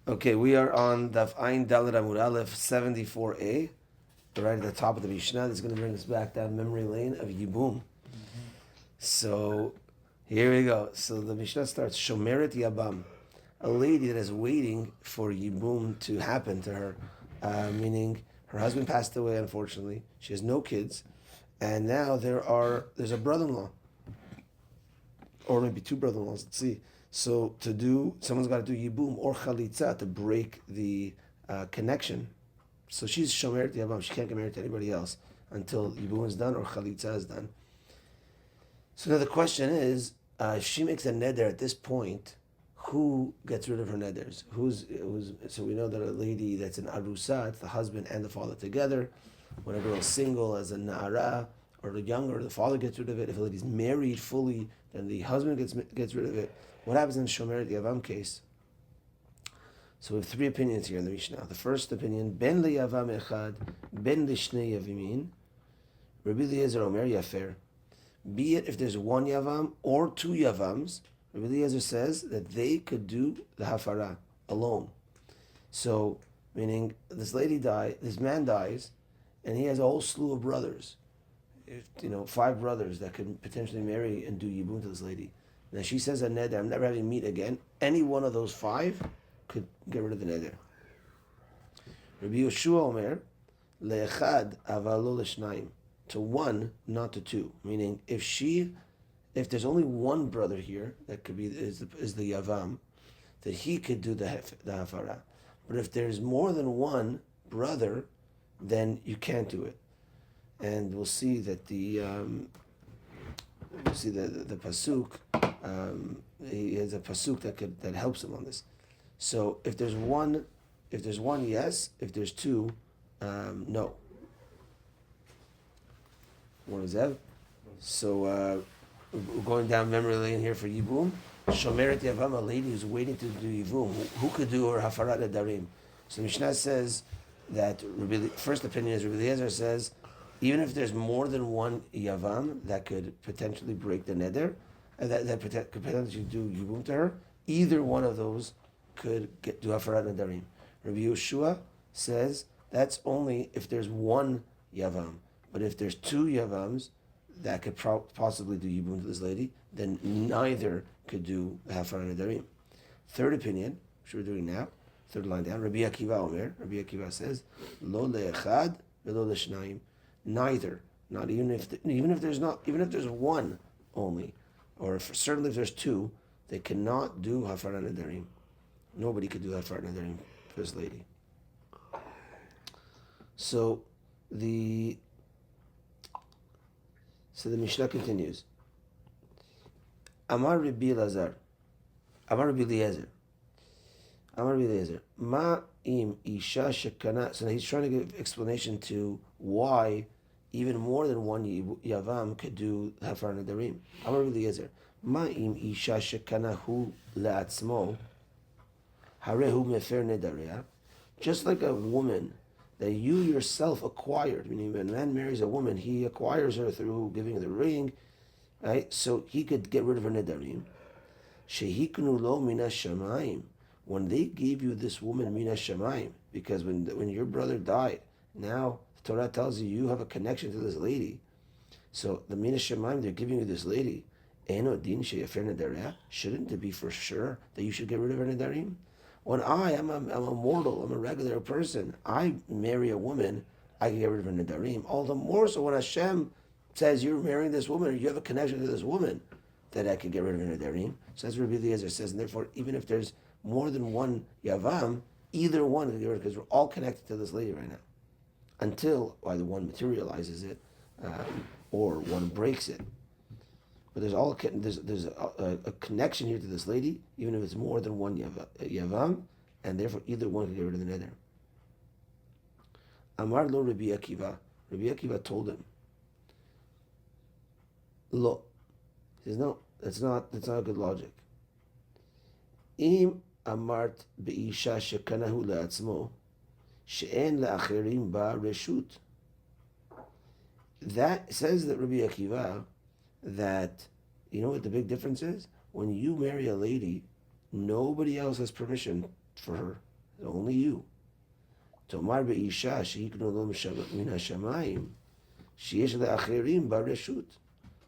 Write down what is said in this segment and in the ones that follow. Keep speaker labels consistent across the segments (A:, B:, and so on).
A: Okay, we are on Daf Ayin Dalet Amud Aleph 74a, right at the top of the Mishnah. That's going to bring us back down memory lane of Yibum. So here we go. So the Mishnah starts Shomeret Yabam, a lady that is waiting for Yibum to happen to her, meaning her husband passed away. Unfortunately, she has no kids, and now there's a brother-in-law, or maybe two brother-in-laws. Let's see. So someone's got to do Yibum or Chalitza to break the connection. So she's Shomeret Yavam. She can't get married to anybody else until Yibum is done or Chalitza is done. So now the question is, if she makes a neder at this point, who gets rid of her neders? So we know that a lady that's an arusa, it's the husband and the father together. When a girl is single as a na'ara or the younger, the father gets rid of it. If a lady's married fully, then the husband gets rid of it. What happens in Shomeret Yavam case? So we have three opinions here in the Mishnah. The first opinion, ben liyavam echad, ben lishnei yavimin. Rabbi Eliezer Omer Yafer. Be it if there's one yavam or two yavams, Rabbi Eliezer says that they could do the hafara alone. So, meaning this man dies, and he has a whole slew of brothers. 5 brothers that could potentially marry and do yibum to this lady. Now she says a neder, I'm never having meat again. Any one of those 5 could get rid of the neder. Rabbi Yeshua Omer, le'echad avalo l'shnayim, to 1, not to 2. Meaning, if there's only one brother here that could be is the yavam, that he could do the hafara. But if there's more than one brother, then you can't do it. And we'll see that the pasuk. He has a pasuk that helps him on this. So if there's one, yes. If there's 2, no. What is that? So we're going down memory lane here for Yibum. Shomeret Yavam, a lady who's waiting to do Yibum. Who could do her Hafarat Nedarim? So Mishnah says that first opinion is Rabbi Eliezer says, even if there's more than one Yavam that could potentially break the Neder, that could potentially do Yibum to her, either one of those could do Hafarat Nedarim. Rabbi Yeshua says that's only if there's one Yavam. But if there's 2 Yavams that could possibly do Yibum to this lady, then neither could do Hafarat Nedarim. Third opinion, which we're doing now, third line down, Rabbi Akiva Omer. Rabbi Akiva says, Lo le'echad velo le'shnayim. Neither, not even if there's 1 only, or certainly if there's 2, they cannot do Hafarat Nedarim. Nobody could do Hafarat Nedarim for this lady. So the Mishnah continues. Amar Rabbi Eliezer. Ma im isha shekana. So now he's trying to give explanation to why even more than one yavam could do Hafarat Nedarim. Amar Rabbi Eliezer. Ma im isha shekana hu le'atzmo harehu mefer nedaria. Just like a woman that you yourself acquired, meaning when a man marries a woman, he acquires her through giving her the ring, right? So he could get rid of her nedarim. Shehiknu lo mina shamayim. When they gave you this woman mina shamayim, because when your brother died, now the Torah tells you have a connection to this lady. So the mina shamayim, they're giving you this lady. Eno din sheyafer nedaria. Shouldn't it be for sure that you should get rid of her nedarim? When I'm a mortal, I'm a regular person, I marry a woman, I can get rid of her nedarim. All the more so when Hashem says you're marrying this woman, or you have a connection to this woman, that I can get rid of her nedarim. So as Rabbi Eliezer says, and therefore, even if there's more than one yavam, either one can get rid of it, because we're all connected to this lady right now. Until either one materializes it, or one breaks it. But there's a connection here to this lady, even if it's more than one yavam, and therefore either one can get rid of the neder. Amar lo Rabbi Akiva. Rabbi Akiva told him, "Lo." He says, "No, that's not a good logic. Im amart be'isha shekanahu le'atzmo she'en le'acherim ba reshut." That says that Rabbi Akiva, that you know what the big difference is? When you marry a lady, nobody else has permission for her. only you. Tomar be'isha sheiknu lo min hashamayim sheyesh le'acherim bareshut.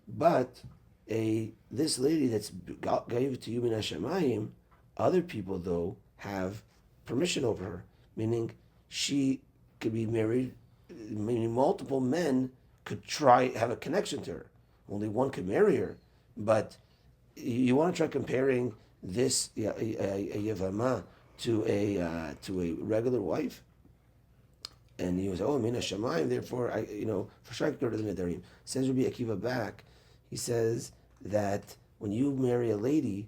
A: But this lady that's gave to you min hashamayim, other people though have permission over her, meaning she could be married, meaning multiple men could have a connection to her. Only one could marry her, but you want to try comparing this a yavama to a regular wife, and he was mina shamayim. Therefore, for sure I could go to the Nedarim. Says Rabbi Akiva back. He says that when you marry a lady,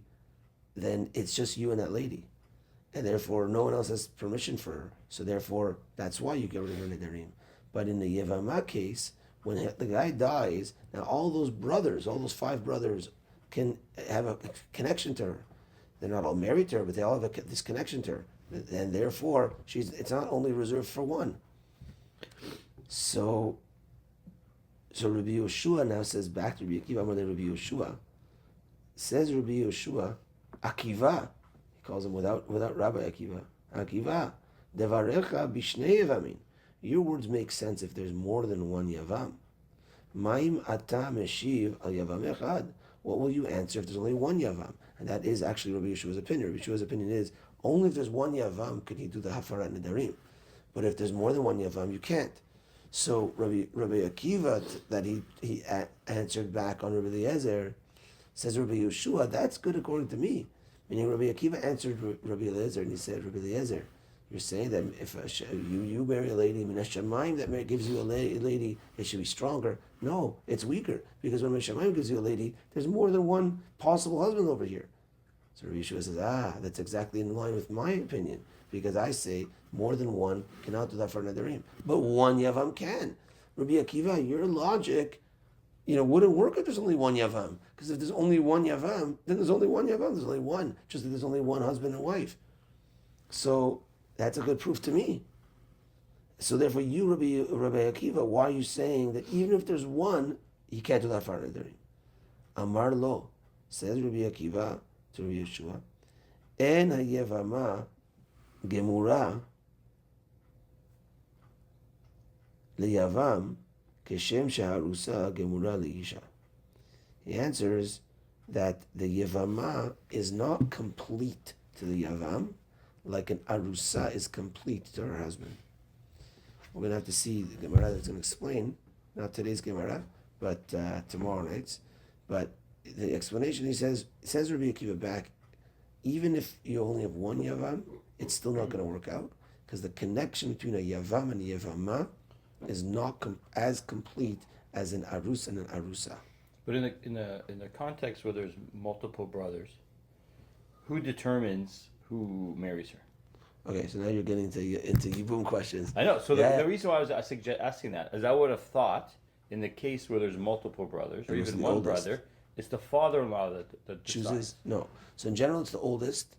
A: then it's just you and that lady, and therefore no one else has permission for her. So therefore, that's why you get rid of her Nedarim. But in the yavama case, when the guy dies, now all those 5 brothers can have a connection to her. They're not all married to her, but they all have this connection to her. And therefore, it's not only reserved for one. So Rabbi Yoshua now says back to Rabbi Akiva, Amar Rabbi Yoshua, says Rabbi Yoshua, Akiva, he calls him without Rabbi Akiva, Akiva, Devarecha bishnei yavamin. Your words make sense if there's more than one yavam. Ma'im ata meshiv al yavam echad. What will you answer if there's only one yavam? And that is actually Rabbi Yeshua's opinion. Rabbi Yeshua's opinion is only if there's one yavam could he do the hafarat nedarim. But if there's more than one yavam, you can't. So Rabbi Akiva that he answered back on Rabbi Eliezer says Rabbi Yeshua, that's good according to me. Meaning Rabbi Akiva answered Rabbi Eliezer and he said, Rabbi Eliezer, you're saying that if you marry a lady, Minash Shamayim, that gives you a lady, it should be stronger. No, it's weaker. Because when Minash Shamayim gives you a lady, there's more than one possible husband over here. So Rabbi Yeshua says, that's exactly in line with my opinion. Because I say more than one cannot do that for Nedarim. But one Yavam can. Rabbi Akiva, your logic, wouldn't work if there's only one Yavam. Because if there's only one Yavam, then there's only one Yavam. There's only one. Just that there's only one husband and wife. So that's a good proof to me. So therefore, you, Rabbi Akiva, why are you saying that even if there's one, he can't do that for Nedarim? Amar lo, says Rabbi Akiva to Rabbi Yeshua, en hayevama gemura liyavam keshem sheharusa gemura liisha. He answers that the yevama is not complete to the yavam, like an arusa is complete to her husband. We're going to have to see the Gemara that's going to explain, not today's Gemara, but tomorrow night's. But the explanation, says Rabbi Akiva back, even if you only have one Yavam, it's still not going to work out, because the connection between a Yavam and a Yavama is not as complete as an Arus and an Arusa.
B: But in the context where there's multiple brothers, who determines who marries her?
A: Okay, so now you're getting into Yibum questions.
B: I know. So the reason why I was asking that is I would have thought in the case where there's multiple brothers or even one brother, it's the father-in-law that
A: chooses.
B: Decides.
A: No. So in general, it's the oldest.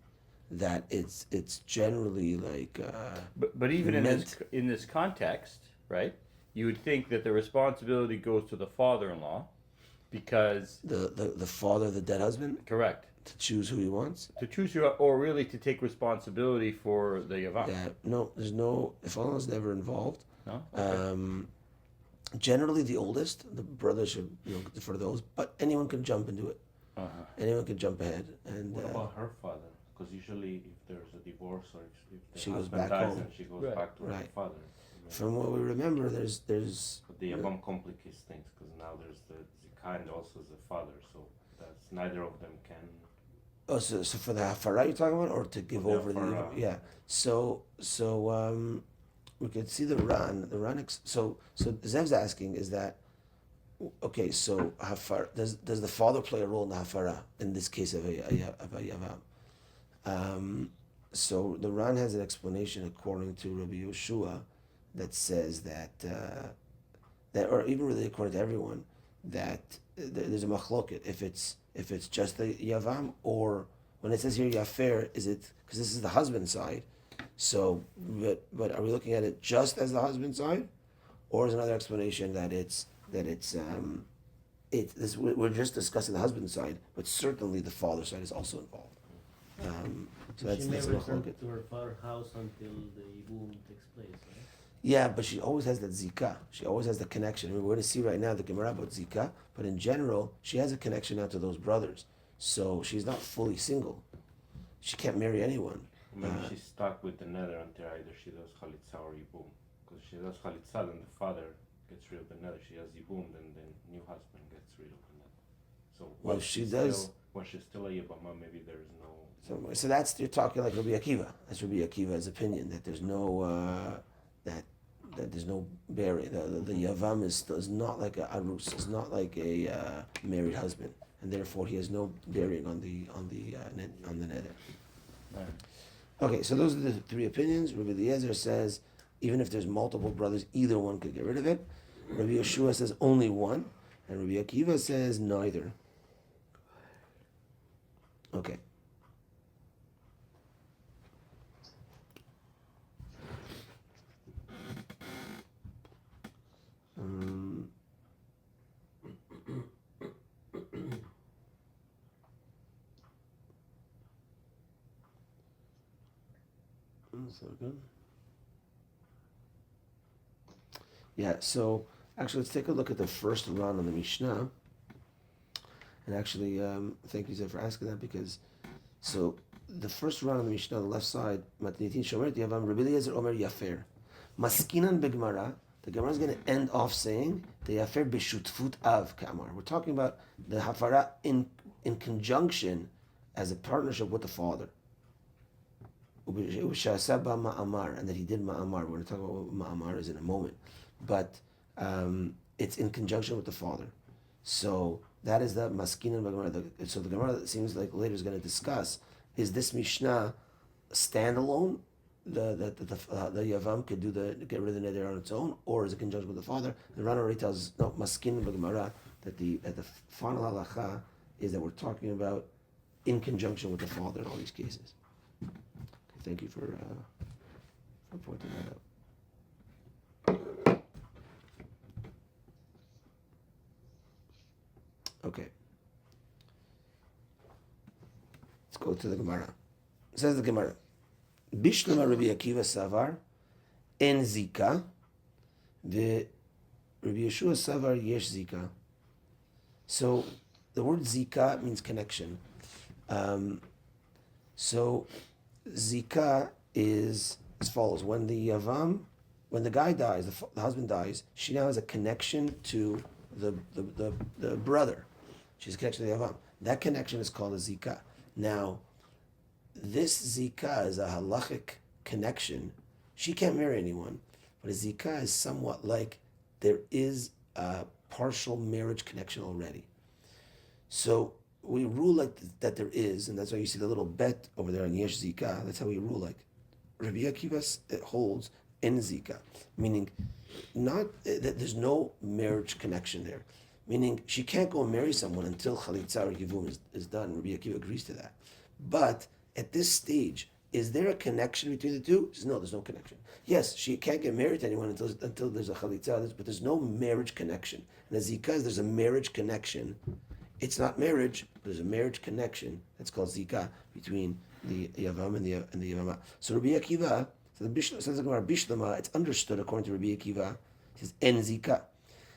A: That it's generally like.
B: But even in this context, right? You would think that the responsibility goes to the father-in-law, because
A: the father of the dead husband.
B: Correct.
A: To choose who he wants?
B: To choose who, or really to take responsibility for the Yavam.
A: Yeah, no, there's no, if Allah is never involved.
B: No? Okay.
A: Generally the oldest, the brother should defer to those, but anyone can jump and do it.
B: Uh-huh.
A: Anyone can jump ahead. And
C: what about her father? Because usually if there's a divorce or if
A: she
C: the
A: goes
C: husband
A: back
C: dies,
A: home.
C: then she goes back to her father.
A: From what we remember, there's
C: But the Yavam complicates things, because now there's the Zikan also is the father, so that's neither of them can.
A: Oh, so for the hafara you're talking about, or to give over the yeah. So we could see the Ran. So Zev's asking is that okay? So hafar does the father play a role in the hafara in this case of a yavam? So the Ran has an explanation according to Rabbi Yoshua that says that or even really according to everyone, that there's a machloket if it's just the yavam, or when it says here yafer, is it because this is the husband side? So, but are we looking at it just as the husband side, or is another explanation that we're just discussing the husband side, but certainly the father side is also involved. So
D: she may
A: that's a
D: return
A: machlokes.
D: to her father's house until the Yibum takes place, right?
A: Yeah, but she always has that zika. She always has the connection. I mean, we're going to see right now the Gemara about zika, but in general, she has a connection now to those brothers. So she's not fully single. She can't marry anyone.
C: Maybe she's stuck with the nether until either she does chalitza or yibum. Because she does chalitza, then the father gets rid of the nether. She does yibum, then the new husband gets rid of the nether. So
A: Well, she does.
C: When she's still a yibama, maybe there's no.
A: So that's, you're talking like Rabbi Akiva. That's Rabbi Akiva's opinion, that there's no that there's no bearing. The yavam is not like a arus. It's not like a married husband, and therefore he has no bearing on the nether.
B: Right.
A: Okay, so those are the three opinions. Rabbi Eliezer says even if there's multiple brothers, either one could get rid of it. Rabbi Yeshua says only one, and Rabbi Akiva says neither. Okay. One second. Yeah, so actually let's take a look at the first run on the Mishnah. And actually, thank you, Zed, for asking that, because so the first run on the Mishnah on the left side, Matnitin Shomer Yavam Rabbi Eliezer Omer Yafer. Maskinan Begmara, the Gemara is going to end off saying the Yafer B'shutfut Av Kamar. We're talking about the Hafara in conjunction as a partnership with the father. And that he did Ma'amar. We're going to talk about what Ma'amar is in a moment. But it's in conjunction with the father. So that is the Maskinan Gemara. So the Gemara, that seems like later is going to discuss, is this Mishnah standalone? The Yavam could get rid of the Neder on its own, or is it conjunction with the father? The Ran already tells us, no, Maskinan Gemara, that the final halacha is that we're talking about in conjunction with the father in all these cases. Okay, thank you for pointing that out. Okay. Let's go to the Gemara. It says the Gemara, Bishlama Rabbi Akiva Savar, En Zika, the Rabbi Yeshua Savar Yesh Zika. So the word Zika means connection. So Zika is as follows: when the guy dies, the husband dies, she now has a connection to the brother. She's a connection to the Yavam. That connection is called a Zika. Now, this Zika is a halachic connection. She can't marry anyone, but a Zika is somewhat like there is a partial marriage connection already. So we rule like that there is, and that's why you see the little bet over there on Yesh Zika. That's how we rule. Like Rabbi Akiva holds in Zika, meaning not that there's no marriage connection there. Meaning she can't go and marry someone until Chalitza or Yivum is done. Rabbi Akiva agrees to that. But at this stage, is there a connection between the two? He says, no, there's no connection. Yes, she can't get married to anyone until there's a Chalitza, but there's no marriage connection. And as Zika, there's a marriage connection. It's not marriage, but there's a marriage connection. That's called Zika between the Yavam and the Yavama. So Rabbi Akiva, so the Bishlama, says Bishlama, it's understood according to Rabbi Akiva, it says En Zika.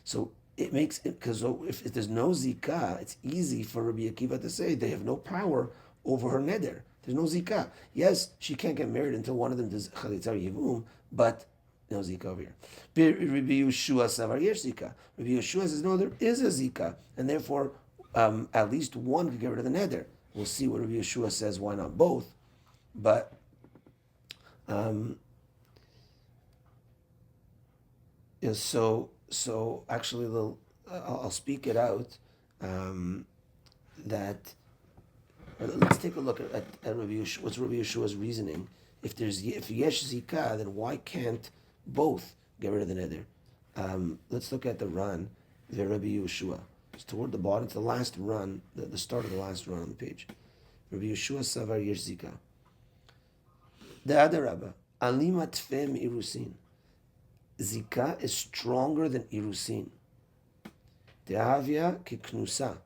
A: So it makes it, because if there's no Zika, it's easy for Rabbi Akiva to say they have no power over her neder. There's no Zika. Yes, she can't get married until one of them does Chalitza Yivum, but no Zika over here. Rabbi Yeshua Savar Yesh Zika. Rabbi Yeshua says, no, there is a Zika, and therefore at least one could get rid of the neder. We'll see what Rabbi Yeshua says, why not both? But yeah, so actually, I'll speak it out. That let's take a look at Rabbi Yeshua, what's Rabbi Yeshua's reasoning. If yesh zika, then why can't both get rid of the neder? Let's look at the run, the Rabbi Yeshua. It's toward the bottom. It's the last run, the start of the last run on the page. Rabbi Yeshua savar yesh zika. The other Rabba, alima tfem irusin. Zika is stronger than irusin. Dehavia kiknusa.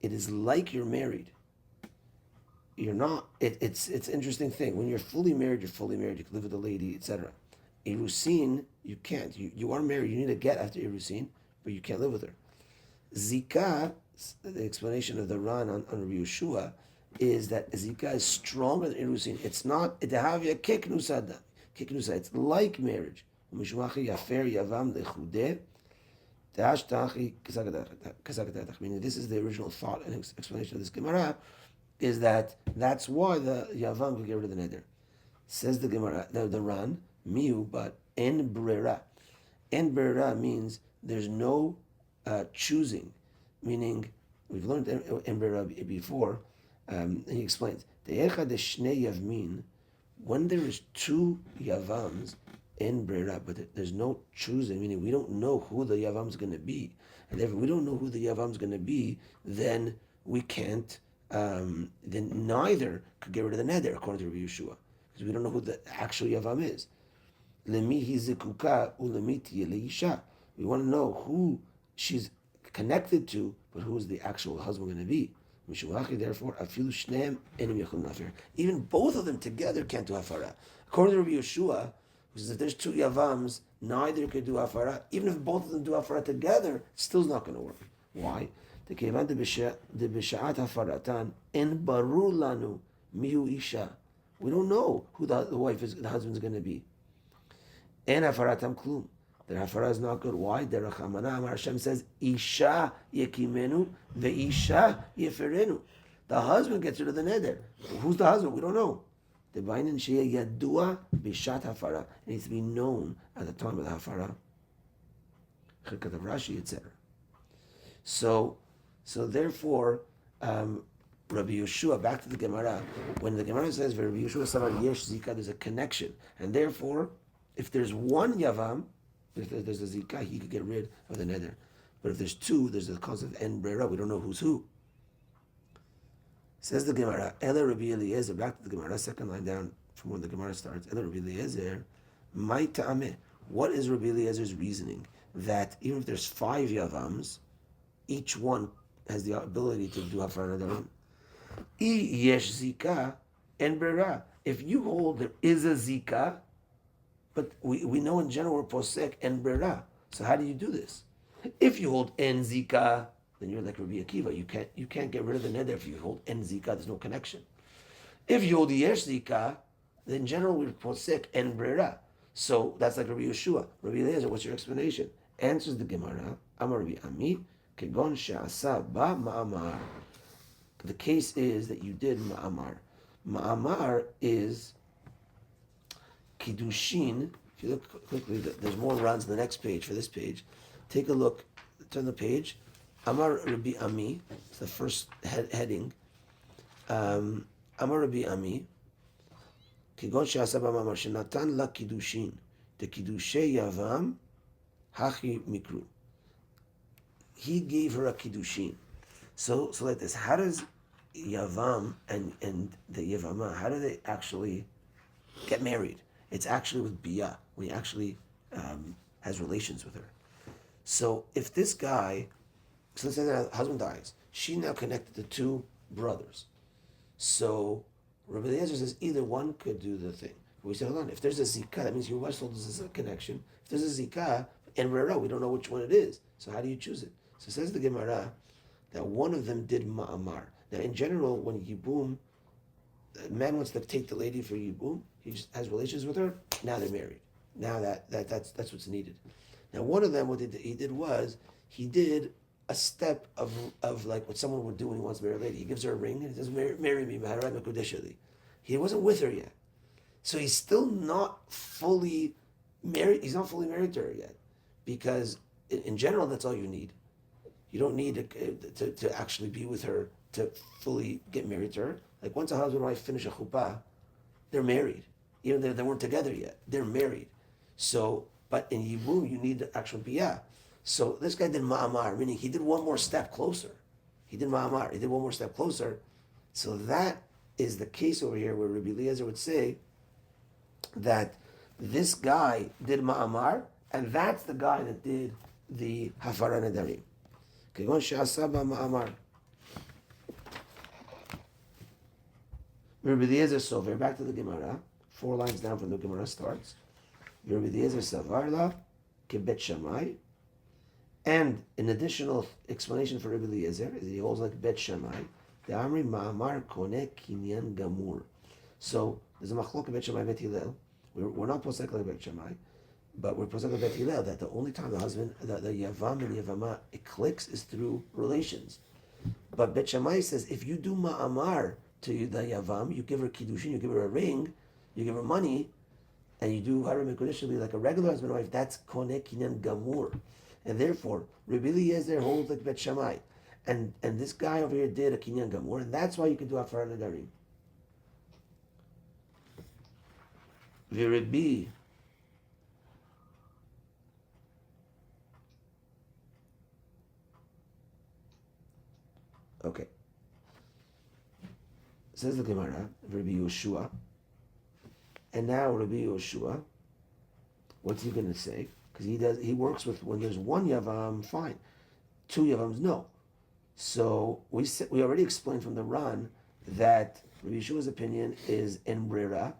A: It is like you're married. you're not. It's an interesting thing. When you're fully married, you're fully married. You can live with a lady, etc. Irusin, you can't. You are married. You need to get after Irusin, but you can't live with her. Zika, the explanation of the Ran on Rabbi Yeshua, is that Zika is stronger than Irusin. It's not Idahavia Keknusa. It's like marriage. Meaning this is the original thought and explanation of this Gemara, is that that's why the Yavam could get rid of the neder. Says the Gemara, the Ran, miu, but en brera. En brera means there's no choosing, meaning we've learned en brera before, and he explains, De'echa de shnei yavmin, when there is two Yavams, en brera, but there's no choosing, meaning we don't know who the Yavam is going to be. And if we don't know who the Yavam is going to be, then we can't, then neither could get rid of the neder, according to Rabbi Yeshua, because we don't know who the actual Yavam is. We want to know who she's connected to, but who is the actual husband going to be. Therefore, even both of them together can't do hafara. According to Rabbi Yeshua, who says if there's two Yavams, neither could do hafara. Even if both of them do hafara together, it still's not going to work. Why? We don't know who the wife is, the husband is going to be. And hafaratam klum. The hafara is not good. Why? Derech Amana Hashem says, Isha yekimenu ve'isha yeferenu. The husband gets rid of the neder. Who's the husband? We don't know. The bainin sheya yadua bishat hafara. It needs to be known at the time of the hafara. Chirkat of Rashi, etc. So therefore, Rabbi Yeshua, back to the Gemara, when the Gemara says, Rabbi Yeshua Savar Yesh Zika, there's a connection. And therefore, if there's one Yavam, if there's a Zika, he could get rid of the neder. But if there's two, there's the cause of en brera. We don't know who's who. Says the Gemara, Ela Rabbi Eliezer, back to the Gemara, second line down from when the Gemara starts. Ela Rabbi Eliezer, my ta'ameh. What is Rabbi Eliezer's reasoning? That even if there's 5 Yavams, each one has the ability to do hafara nedarim. Yesh Zika en brera. If you hold there is a Zika, but we know in general we're posek en brera. So how do you do this? If you hold en Zika, then you're like Rabbi Akiva. You can't get rid of the neder if you hold en Zika. There's no connection. If you hold yesh Zika, then in general we're posek en brera. So that's like Rabbi Yeshua. Rabbi Eliezer, what's your explanation? Answers the Gemara. Amar Rabbi Ami kegon she'asa ba ma'amar. The case is that you did ma'amar. Ma'amar is kiddushin. If you look quickly, there's more runs on the next page for this page. Take a look. Turn the page. Amar Rabbi Ami. It's the first heading. Amar Rabbi Ami. Kigon she'asa ba ma'amar shenatan la kiddushin. The kiddushay yavam hachi mikru. He gave her a kiddushin. So like this. How does Yavam and the Yavama, how do they actually get married? It's actually with Biyah, when he actually has relations with her. So if this guy, so let's say that her husband dies, she now connected the 2 brothers. So Rabbi Eliezer says either one could do the thing. We said, hold on, if there's a Zika, that means your wife told us there's a connection. If there's a Zika, and we don't know which one it is. So how do you choose it? So says the Gemara that one of them did ma'amar. Now, in general, when Yibum, a man wants to take the lady for Yibum, he just has relations with her, now they're married. Now that's what's needed. Now, one of them, what he did was, he did a step of like what someone would do when he wants to marry a lady. He gives her a ring and he says, marry me, Maharad Mekudeshali. He wasn't with her yet. So he's still not fully married, he's not fully married to her yet. Because in general, that's all you need. You don't need to actually be with her to fully get married to her. Like once a husband and wife finish a chuppah, they're married. Even though they weren't together yet, they're married. So, but in Yibum, you need the actual biyah. So this guy did ma'amar, meaning he did one more step closer. He did ma'amar, he did one more step closer. So that is the case over here where Rabbi Eliezer would say that this guy did ma'amar, and that's the guy that did the hafara nedarim. Kegon she'asa ba ma'amar. Rabbi Eliezer Sover, back to the Gemara, 4 lines down from the Gemara starts. Rabbi Eliezer Savarla, Kibet Shammai, and an additional explanation for Rabbi Eliezer is he holds like Bet Shammai, the Amri Ma'amar Kone Kinyan Gamur. So there's a machlok Bet Shammai Bet Hillel. We're not posek like Bet Shammai, but we're posek like Bet Hillel that the only time the husband, the Yavam and Yavama, it clicks is through relations. But Bet Shammai says if you do Ma'amar to the Yavam, you give her Kiddushin, you give her a ring, you give her money, and you do Harim Kodeshli like a regular husband and wife, that's Kone Kinyan Gamur. And therefore, Rabbi Eliezer holds like Bet Shammai. And this guy over here did a Kinyan Gamur, and that's why you can do Hafara Nedarim. V'Rabbi okay. Says the Gemara, Rabbi Yoshua. And now Rabbi Yoshua, what's he going to say? Because he works with, when there's one Yavam, fine. 2 Yavams, no. So we already explained from the Ran that Rabbi Yeshua's opinion is en brera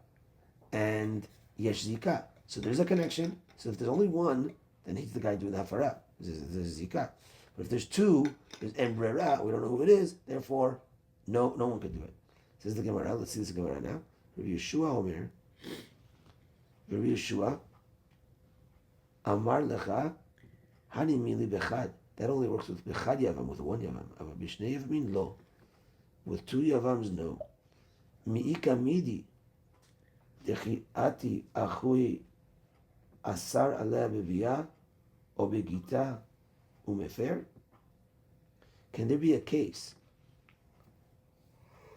A: and yesh zika. So there's a connection. So if there's only one, then he's the guy doing the hafara. There's zika. But if there's 2, there's en brera. We don't know who it is. Therefore, no one could do it. Says the Gemara. Let's see this Gemara now. Rabbi Yeshua Omer. Rabbi Yeshua. Amar lecha, hani mili bechad. That only works with bechad yavam, with 1 yavam. Ava bishnei yavamin lo. With 2 yavams, no. Mi'ika midi. Dechi ati achui asar aleh beviyah o begita umefer. Can there be a case?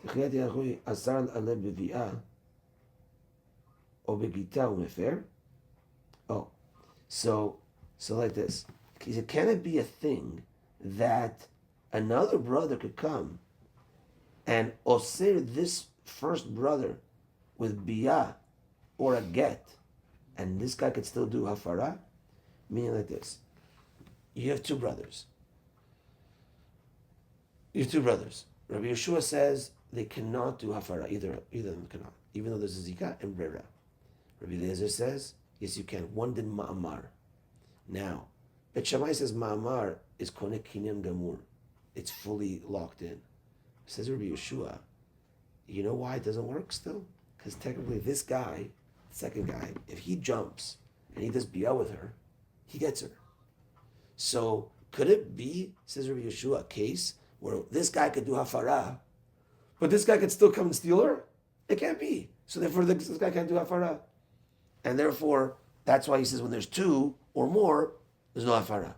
A: Dechi ati achui asar aleh beviyah o begita umefer. Oh. So like this. Can it be a thing that another brother could come and osir this first brother with biyah or a get, and this guy could still do hafara? Meaning like this. You have 2 brothers. Rabbi Yeshua says they cannot do hafara. Either of them cannot. Even though there's a zikah and brera. Rabbi Eliezer says, yes, you can. One did ma'amar. Now, Bet Shammai says ma'amar is konek kinyan gamur. It's fully locked in. Says Rabbi Yeshua, you know why it doesn't work still? Because technically this guy, second guy, if he jumps and he does biyah with her, he gets her. So could it be, says Rabbi Yeshua, a case where this guy could do hafara, but this guy could still come and steal her? It can't be. So therefore this guy can't do hafara. And therefore, that's why he says when there's 2 or more, there's no hafara.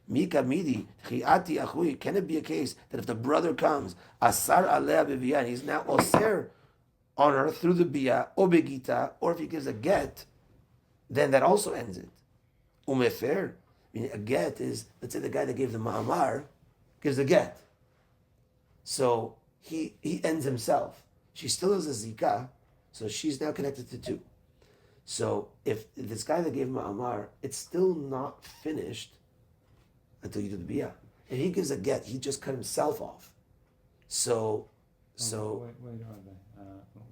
A: Mika midi chiati achui. Can it be a case that if the brother comes, asar aleh b'viyah, and he's now oser on her through the biyah or begita, or if he gives a get, then that also ends it. Umefer, meaning a get is, let's say the guy that gave the ma'amar gives a get, so he ends himself. She still has a zikah, so she's now connected to 2. So if this guy that gave him Amar, it's still not finished until you do the biyah. If he gives a get, he just cut himself off. So
E: wait,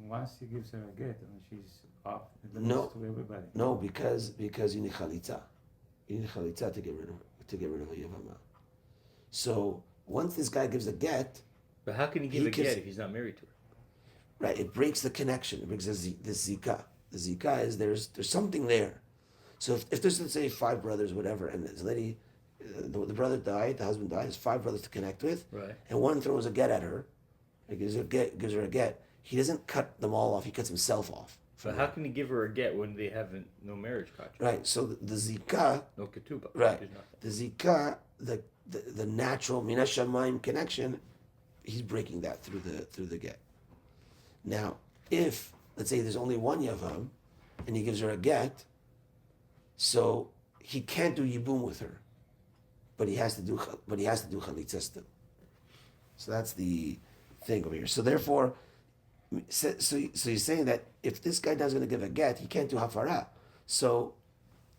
E: once he gives her a get, and she's off, it belongs to everybody.
A: No, because you need chalitza. You need chalitza to get rid of a yavama. So once this guy gives a get,
B: but how can he give a get if he's not married to her?
A: Right, it breaks the connection. It breaks the zikah. The zikah is there's something there. So if there's, let's say, 5 brothers, whatever, and this lady, the brother died, the husband died, there's 5 brothers to connect with,
B: right? And
A: one throws a get at her, gives her a get. He doesn't cut them all off; he cuts himself off.
B: But how can he give her a get when they haven't no marriage contract?
A: Right. So the zikah,
B: no ketubah.
A: Right. The zikah, the natural minash shamayim connection, he's breaking that through the get. Now, if let's say there's only 1 yavam, and he gives her a get, so he can't do yibum with her, but he has to do chalitza still. So that's the thing over here. So therefore, so you're saying that if this guy doesn't give a get, he can't do hafara. So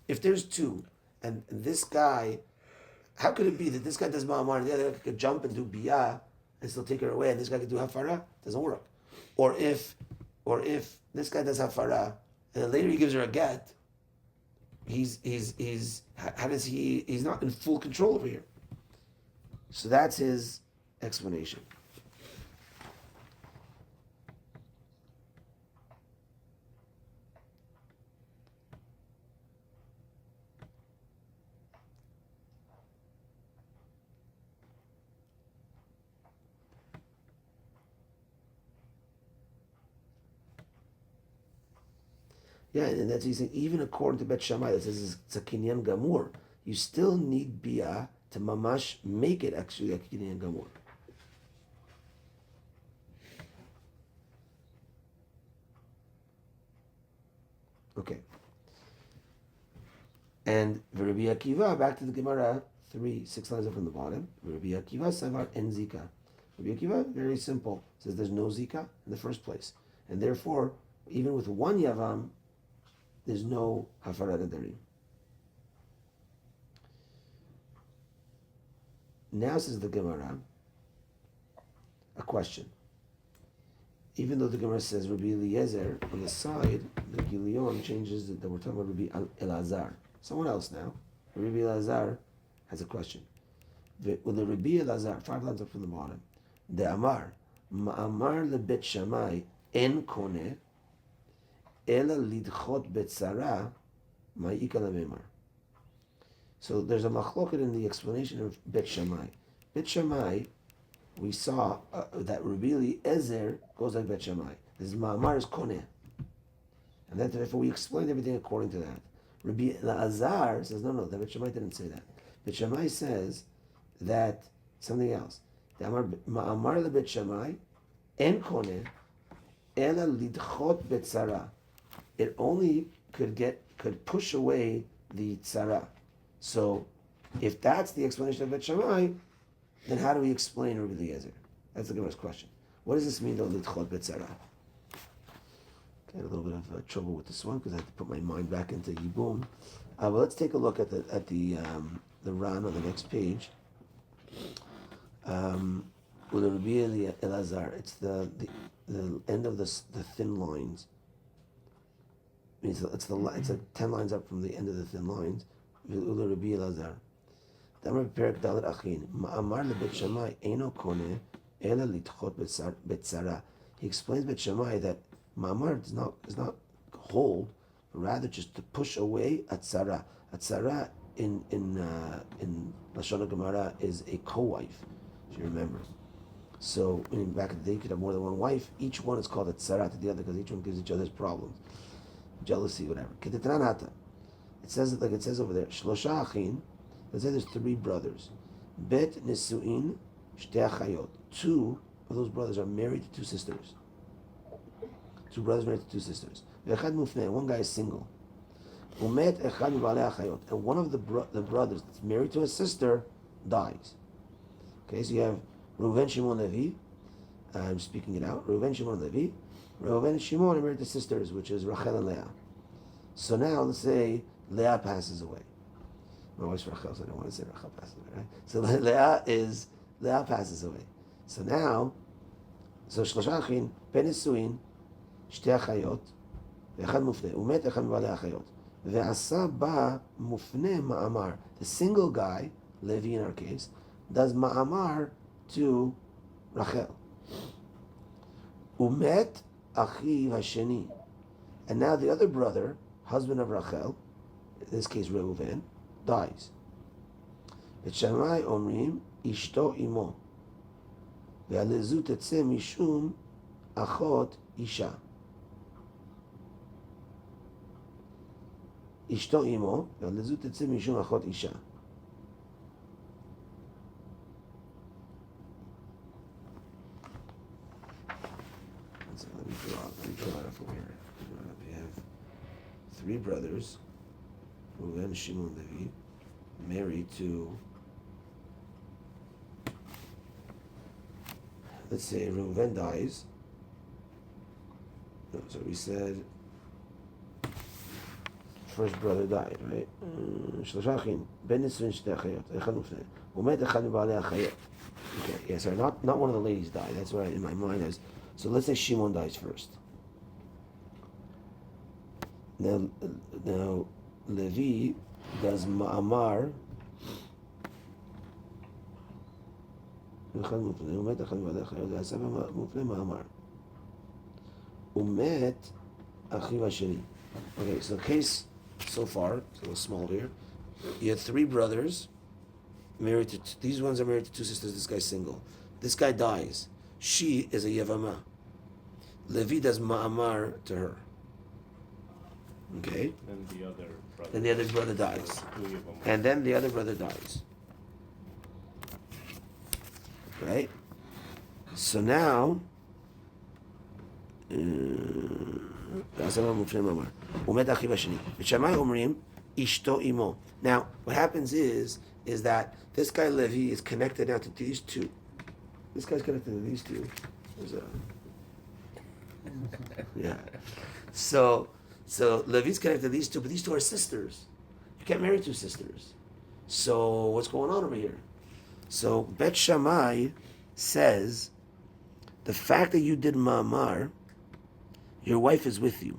A: if there's 2, and this guy, how could it be that this guy does ma'amar and the other guy could jump and do biyah and still take her away, and this guy could do hafara? Doesn't work. Or if this guy does hafara, and then later he gives her a get, he's not in full control over here. So that's his explanation. Yeah, and that's he's saying, even according to Bet Shammai that says it's a kinyan gamur, you still need bia to mamash make it actually a kinyan gamur. Okay. And Rabbi Akiva, back to the Gemara, 6 lines up from the bottom. Rabbi Akiva savar en zika. Rabbi Akiva, very simple, says there's no zika in the first place, and therefore, even with one yavam, there's no hafarat nedarim. Now says the Gemara, a question. Even though the Gemara says Rabbi Eliezer, on the side, the Gilion changes that we're talking about Rabbi Elazar. Someone else now. Rabbi Elazar has a question. With the Rabbi Elazar, 5 lines up from the bottom, the Amar, Ma'amar lebet Shammai en koneh, ela lidchot betzara, ma'ika lememar. So there's a machloket in the explanation of Bet Shammai. Bet Shammai, we saw that Rabbi Eliezer goes like Bet Shammai. This Ma'amar is koneh. And then therefore we explained everything according to that. Rabbi Elazar says, no, the Bet Shammai didn't say that. Bet Shammai says that something else. The Ma'amar le Bet Shammai en koneh ela lidchot betzara. It only could push away the tzara. So, if that's the explanation of Bet Shammai, then how do we explain Rabbi Eliezer? That's the Gemara's question. What does this mean, though, lidchot betzara? I had a little bit of trouble with this one because I had to put my mind back into Yibum. But let's take a look at the Ran on the next page. With the Rabbi Elazar, it's the end of the thin lines. It's like 10 lines up from the end of the thin lines. Ula Rabbi Elazar. Damar Perak Dalet Achin. Ma'amar lebet Shammai eino koneh ela litchot betzara. He explains Bet Shammai that Ma'amar does not hold, but rather just to push away a tzara. A tzara in Lashon Gemara is a co-wife, if you remember. So back in the day, you could have more than one wife. Each one is called a tzara to the other because each one gives each other's problems, jealousy, whatever. It says it like it says over there. Shlosha achin. Let's say there's 3 brothers. Bet nisuin shtei achayot. 2 of those brothers are married to 2 sisters. 2 brothers married to 2 sisters. V'echad mufneh. One guy is single. Umet echad mibalei achayot. And one of the brothers that's married to a sister dies. Okay, so you have Reuven, Shimon, Levi. I'm speaking it out. Reuven, Shimon, Levi. Reuven and Shimon are married to sisters, which is Rachel and Leah. So now let's say Leah passes away. My wife's Rachel, so I don't want to say Rachel passes away, right? So Leah passes away. So now, Shlosha achin, ben nisuin, shtei achayot, ve'echad mufneh, umet echad mibalei achayot, ve'asa ba mufneh ma'amar. The single guy, Levi in our case, does ma'amar to Rachel. Umet achiv hasheni. And now the other brother, husband of Rachel, in this case Reuven, dies. Bet Shammai omrim ishto imo, ve'alezu tetzeh mishum achot isha. Ishto imo, ve'alezu tetzeh mishum achot isha. Let me draw it up over here. We have 3 brothers, Reuven, Shimon, Levi, married to, let's say Reuven dies. No, so we said first brother died, right? Shlosha achin, ben nisuin shtei achayot, echad mufneh, umet echad mibalei achayot. Okay, yeah, sorry, not one of the ladies died. That's what in my mind is. So let's say Shimon dies first. Now Levi does ma'amar. Umet achiv hasheni. Okay, so the case so far, it's a little small here. You had 3 brothers married to these ones are married to 2 sisters. This guy's single. This guy dies. She is a yavama. Levi does ma'amar to her. Okay. Then the other brother dies. And then the other brother dies. Right? So now now what happens is that this guy Levi is connected now to these 2. This guy's connected to these 2. Yeah. So Levi's connected to these 2, but these 2 are sisters. You can't marry 2 sisters. So what's going on over here? So Bet Shammai says the fact that you did ma'amar, your wife is with you.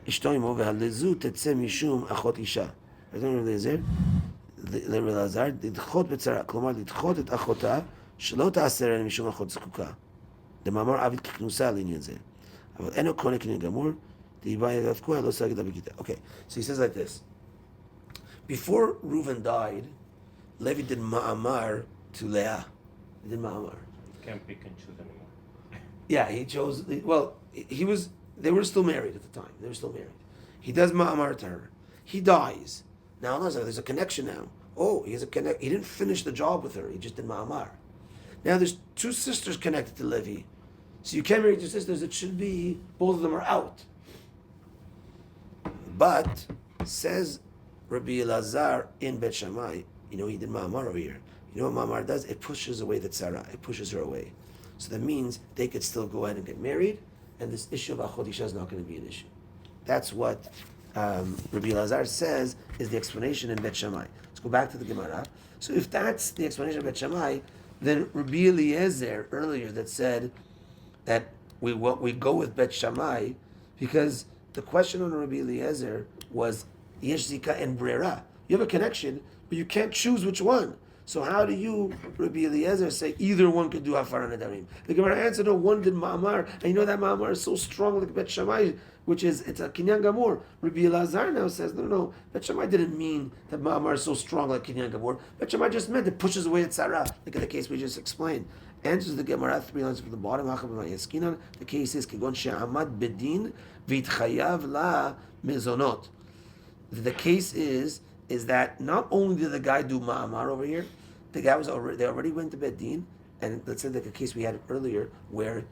A: אשתו עמו והלזו תצא משום אחות אישה. אתה אומר לאלעזר, לדחות בצרה, כלומר לדחות את אחותה שלא תעשר משום אחות זקוקה. דמאמר עביד ככנוסה לעניין זה. אבל אינו קונה קניין גמור, דהיבה ידיו כהה, לא סגדה בכיתה. Okay, so he says like this. Before Reuven died, Levi did ma'amar to Leah. He did ma'amar.
C: You can't pick and choose anymore.
A: Yeah, he chose. Well, they were still married at the time. They were still married. He does ma'amar to her. He dies. Now there's a connection now. Oh, he has a connect. He didn't finish the job with her. He just did ma'amar. Now there's 2 sisters connected to Levi. So you can't marry 2 sisters. It should be both of them are out. But says Rabbi Elazar in Bet Shammai, he did ma'amar over here. You know what ma'amar does? It pushes away the tzara. It pushes her away. So that means they could still go ahead and get married, and this issue of achot isha is not going to be an issue. That's what Rabbi Elazar says is the explanation in Bet Shammai. Let's go back to the Gemara. So if that's the explanation of Bet Shammai, then Rabbi Eliezer earlier that said that we go with Bet Shammai because the question on Rabbi Eliezer was yesh zika and brera. You have a connection, but you can't choose which one. So how do you, Rabbi Eliezer, say either one could do hafara nedarim? The Gemara answered, no, one did ma'amar, and you know that ma'amar is so strong like Bet Shammai, it's a kinyan gamur. Rabbi Elazar now says, no, Bet Shammai didn't mean that ma'amar is so strong like kinyan gamur. Bet Shammai just meant it pushes away tzara. Look at the case we just explained. Answers the Gemara 3 lines from the bottom. The case is kegon she'amad bedin v'itchayav la mezonot. The case is that not only did the guy do ma'amar over here, they already went to Bedin, and let's say like a case we had earlier where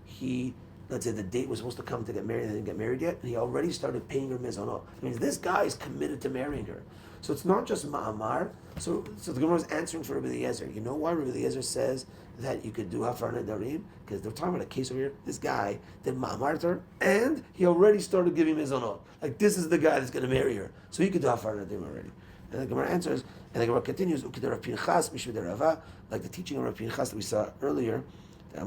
A: let's say the date was supposed to come to get married and they didn't get married yet, and he already started paying her mezonot. I mean, this guy is committed to marrying her. So it's not just ma'amar. So the Gemara is answering for Rabbi Eliezer. You know why Rabbi Eliezer says that you could do hafar nedarim? Because they're talking about a case over here. This guy did ma'amar to her, and he already started giving mezonot. Like this is the guy that's going to marry her. So he could do hafar nedarim already. And the Gemara answers, and the Gemara continues, like the teaching of Rav Pinchas that we saw earlier, that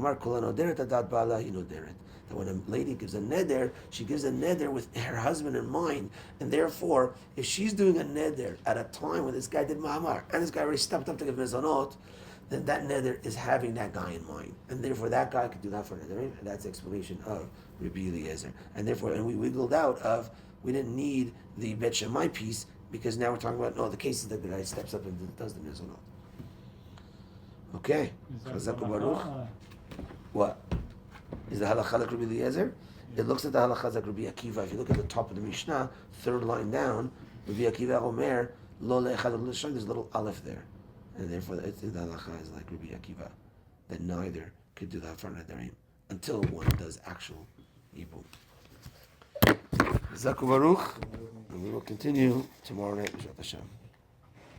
A: when a lady gives a neder, she gives a neder with her husband in mind, and therefore, if she's doing a neder at a time when this guy did ma'amar, and this guy already stepped up to give mezonot, then that neder is having that guy in mind, and therefore that guy could do that for nedarim, and that's the explanation of Rabbi Eliezer. And therefore, and we wiggled out of, we didn't need the Bet Shammai piece, because now we're talking about the cases that the guy steps up and does the mezonot. Okay. Chazak Baruch. What? Is the halakha like Rabbi Eliezer? It looks at the halakha like Rabbi Akiva. If you look at the top of the Mishnah, 3rd line down, Rabbi Akiva Omer, lo le'echad l'sham, there's a little aleph there. And therefore, the halakha is like Rabbi Akiva, that neither could do the hafar nedarim until one does actual yibum. Zaku Baruch, and we will continue tomorrow night, B'ezrat Hashem.